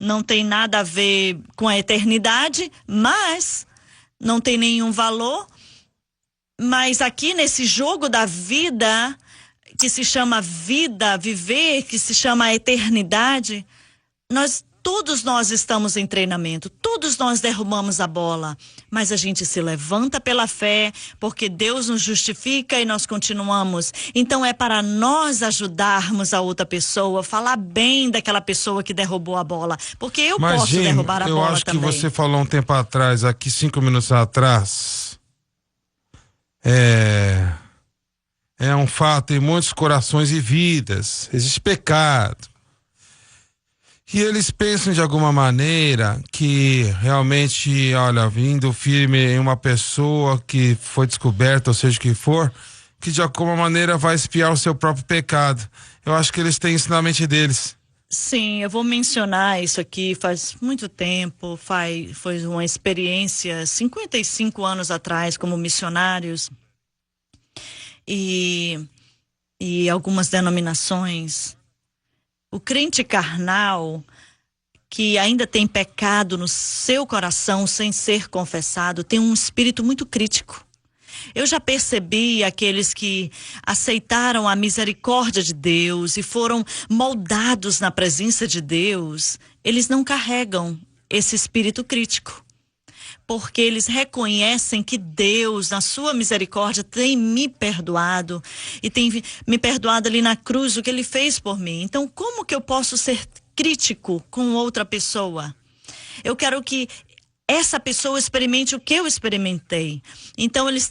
não tem nada a ver com a eternidade, mas não tem nenhum valor. Mas aqui nesse jogo da vida, que se chama vida, viver, que se chama eternidade, todos nós estamos em treinamento, todos nós derrubamos a bola, mas a gente se levanta pela fé, porque Deus nos justifica e nós continuamos. Então é para nós ajudarmos a outra pessoa, falar bem daquela pessoa que derrubou a bola, porque eu posso derrubar a bola também. Eu acho que você falou um tempo atrás, aqui 5 minutos atrás, é um fato em muitos corações e vidas, existe pecado. E eles pensam de alguma maneira que realmente, olha, vindo firme em uma pessoa que foi descoberta, ou seja o que for, que de alguma maneira vai expiar o seu próprio pecado. Eu acho que eles têm isso na mente deles. Sim, eu vou mencionar isso aqui faz muito tempo, foi uma experiência 55 anos atrás como missionários e algumas denominações. O crente carnal, que ainda tem pecado no seu coração sem ser confessado, tem um espírito muito crítico. Eu já percebi aqueles que aceitaram a misericórdia de Deus e foram moldados na presença de Deus, eles não carregam esse espírito crítico. Porque eles reconhecem que Deus, na sua misericórdia, tem me perdoado e tem me perdoado ali na cruz o que Ele fez por mim. Então, como que eu posso ser crítico com outra pessoa? Eu quero que essa pessoa experimente o que eu experimentei. Então, eles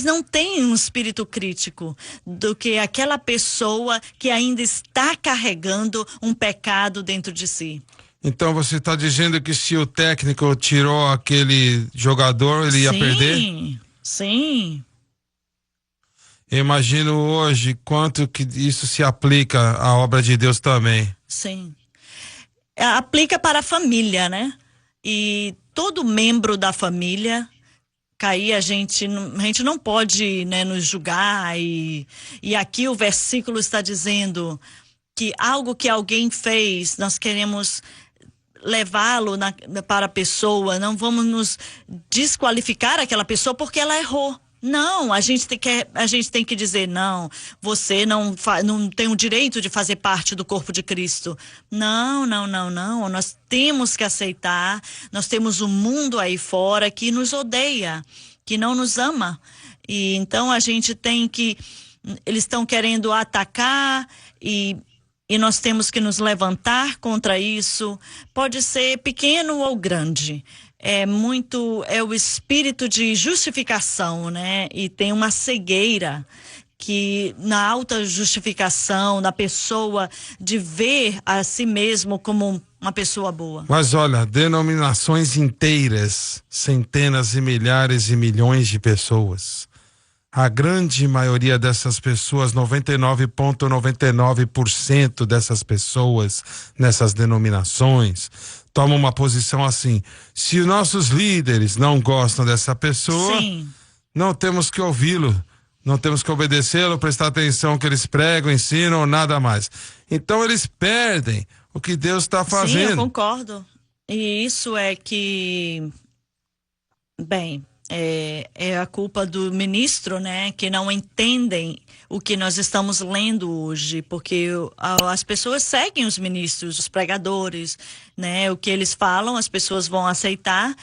não têm um espírito crítico do que aquela pessoa que ainda está carregando um pecado dentro de si. Então você está dizendo que se o técnico tirou aquele jogador, ele ia perder? Sim. Eu imagino hoje quanto que isso se aplica à obra de Deus também. Sim. Aplica para a família, né? E todo membro da família cair, a gente não pode, né, nos julgar. E aqui o versículo está dizendo que algo que alguém fez, nós queremos levá-lo para a pessoa, não vamos nos desqualificar aquela pessoa porque ela errou. Não, a gente tem que dizer, não, você não tem o direito de fazer parte do corpo de Cristo. Não, nós temos que aceitar, nós temos um mundo aí fora que nos odeia, que não nos ama. E então a gente eles estão querendo atacar e nós temos que nos levantar contra isso. Pode ser pequeno ou grande. É o espírito de justificação, né? E tem uma cegueira que na alta justificação da pessoa de ver a si mesmo como uma pessoa boa. Mas olha, denominações inteiras, centenas e milhares e milhões de pessoas. A grande maioria dessas pessoas, 99,99% dessas pessoas nessas denominações, tomam uma posição assim: se os nossos líderes não gostam dessa pessoa, sim, não temos que ouvi-lo, não temos que obedecê-lo, prestar atenção no que eles pregam, ensinam ou nada mais. Então eles perdem o que Deus está fazendo. Sim, eu concordo. E isso é que, bem, é a culpa do ministro, né, que não entendem o que nós estamos lendo hoje, porque as pessoas seguem os ministros, os pregadores, né, o que eles falam, as pessoas vão aceitar,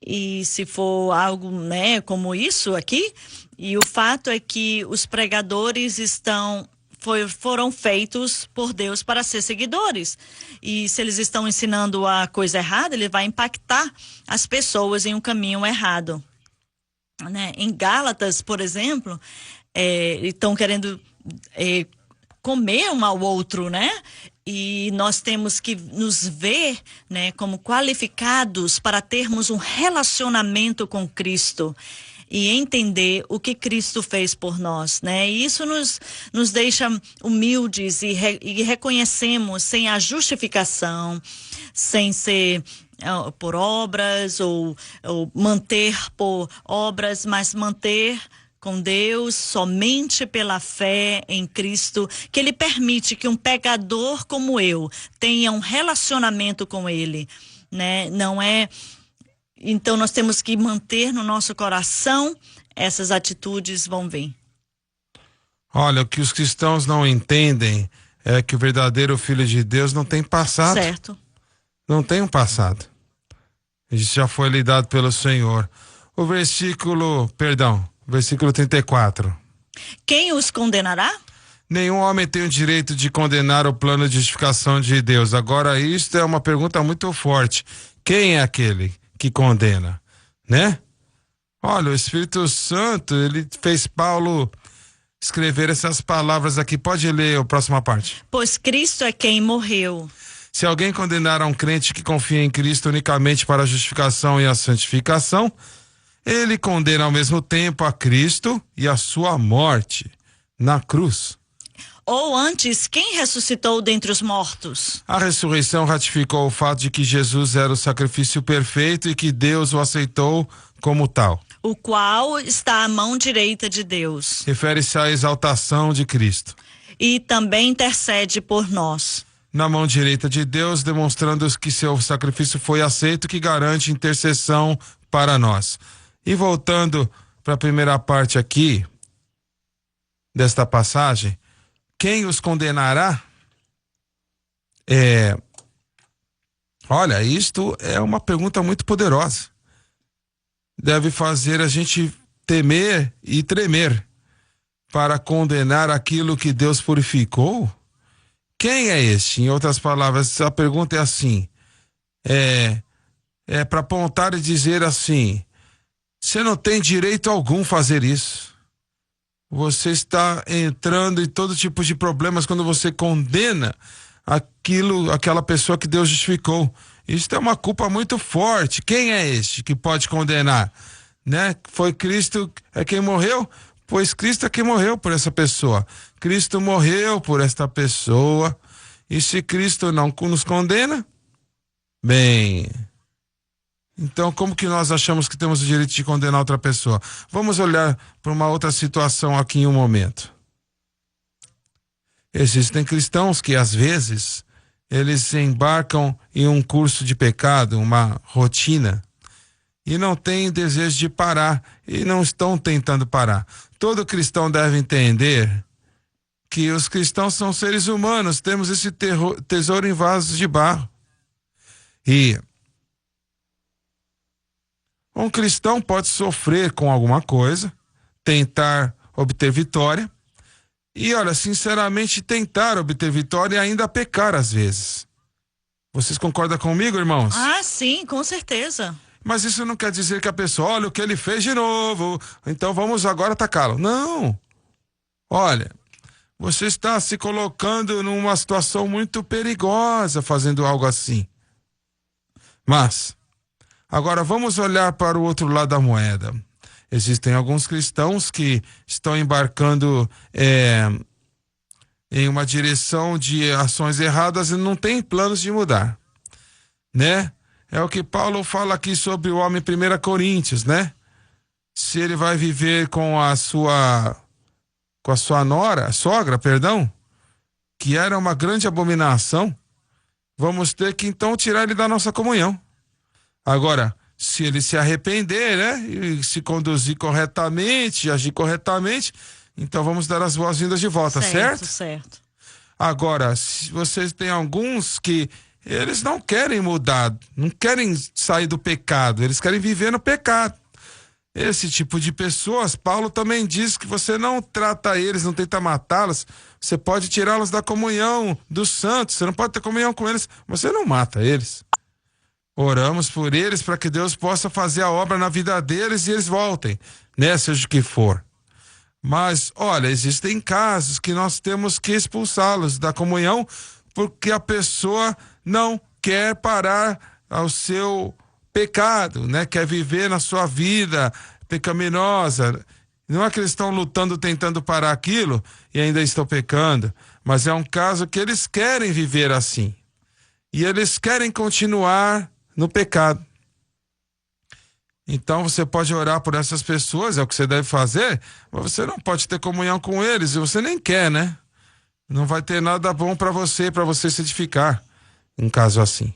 e se for algo, né, como isso aqui, e o fato é que os pregadores foram feitos por Deus para ser seguidores. E se eles estão ensinando a coisa errada, ele vai impactar as pessoas em um caminho errado. Né? Em Gálatas, por exemplo, estão querendo comer um ao outro, né? E nós temos que nos ver, né, como qualificados para termos um relacionamento com Cristo e entender o que Cristo fez por nós, né? E isso nos deixa humildes e reconhecemos sem a justificação, sem ser por obras ou manter por obras, mas manter com Deus somente pela fé em Cristo, que Ele permite que um pecador como eu tenha um relacionamento com Ele, né? Não é... Então nós temos que manter no nosso coração, essas atitudes vão vir. Olha, o que os cristãos não entendem é que o verdadeiro Filho de Deus não tem passado. Certo. Não tem um passado. Isso já foi lhe dado pelo Senhor. Versículo 34. Quem os condenará? Nenhum homem tem o direito de condenar o plano de justificação de Deus. Agora, isto é uma pergunta muito forte. Quem é aquele que condena, né? Olha, o Espírito Santo, ele fez Paulo escrever essas palavras aqui. Pode ler a próxima parte. Pois Cristo é quem morreu. Se alguém condenar a um crente que confia em Cristo unicamente para a justificação e a santificação, ele condena ao mesmo tempo a Cristo e a sua morte na cruz. Ou antes, quem ressuscitou dentre os mortos? A ressurreição ratificou o fato de que Jesus era o sacrifício perfeito e que Deus o aceitou como tal. O qual está à mão direita de Deus. Refere-se à exaltação de Cristo. E também intercede por nós. Na mão direita de Deus, demonstrando que seu sacrifício foi aceito, que garante intercessão para nós. E voltando para a primeira parte aqui, desta passagem, quem os condenará? Olha, isto é uma pergunta muito poderosa. Deve fazer a gente temer e tremer para condenar aquilo que Deus purificou. Quem é este? Em outras palavras, a pergunta é assim, para apontar e dizer assim, você não tem direito algum fazer isso. Você está entrando em todo tipo de problemas quando você condena aquela pessoa que Deus justificou. Isso é uma culpa muito forte. Quem é este que pode condenar? Né? Foi Cristo é quem morreu? Pois Cristo é quem morreu por essa pessoa. Cristo morreu por esta pessoa. E se Cristo não nos condena? Bem, então como que nós achamos que temos o direito de condenar outra pessoa? Vamos olhar para uma outra situação aqui em um momento. Existem cristãos que às vezes eles embarcam em um curso de pecado, uma rotina, e não têm desejo de parar, e não estão tentando parar. Todo cristão deve entender que os cristãos são seres humanos, temos esse tesouro em vasos de barro. E um cristão pode sofrer com alguma coisa, tentar obter vitória, e olha, sinceramente, tentar obter vitória e ainda pecar às vezes. Vocês concordam comigo, irmãos? Ah, sim, com certeza. Mas isso não quer dizer que a pessoa, olha o que ele fez de novo, então vamos agora atacá-lo. Não. Olha, você está se colocando numa situação muito perigosa fazendo algo assim. Mas, agora vamos olhar para o outro lado da moeda. Existem alguns cristãos que estão embarcando em uma direção de ações erradas e não têm planos de mudar, né? É o que Paulo fala aqui sobre o homem em 1 Coríntios, né? Se ele vai viver com a sua sogra, que era uma grande abominação, vamos ter que então tirar ele da nossa comunhão. Agora, se ele se arrepender, né, e se conduzir corretamente, agir corretamente, então vamos dar as boas-vindas de volta, certo? Certo. Agora, se vocês têm alguns que eles não querem mudar, não querem sair do pecado, eles querem viver no pecado. Esse tipo de pessoas, Paulo também diz que você não trata eles, não tenta matá-los, você pode tirá-los da comunhão dos santos, você não pode ter comunhão com eles, mas você não mata eles. Oramos por eles para que Deus possa fazer a obra na vida deles e eles voltem, né? Seja o que for. Mas, olha, existem casos que nós temos que expulsá-los da comunhão porque a pessoa não quer parar ao seu pecado, né? Quer viver na sua vida pecaminosa. Não é que eles estão lutando, tentando parar aquilo e ainda estão pecando, mas é um caso que eles querem viver assim. E eles querem continuar no pecado. Então você pode orar por essas pessoas, é o que você deve fazer, mas você não pode ter comunhão com eles, e você nem quer, né? Não vai ter nada bom para você se edificar, em caso assim.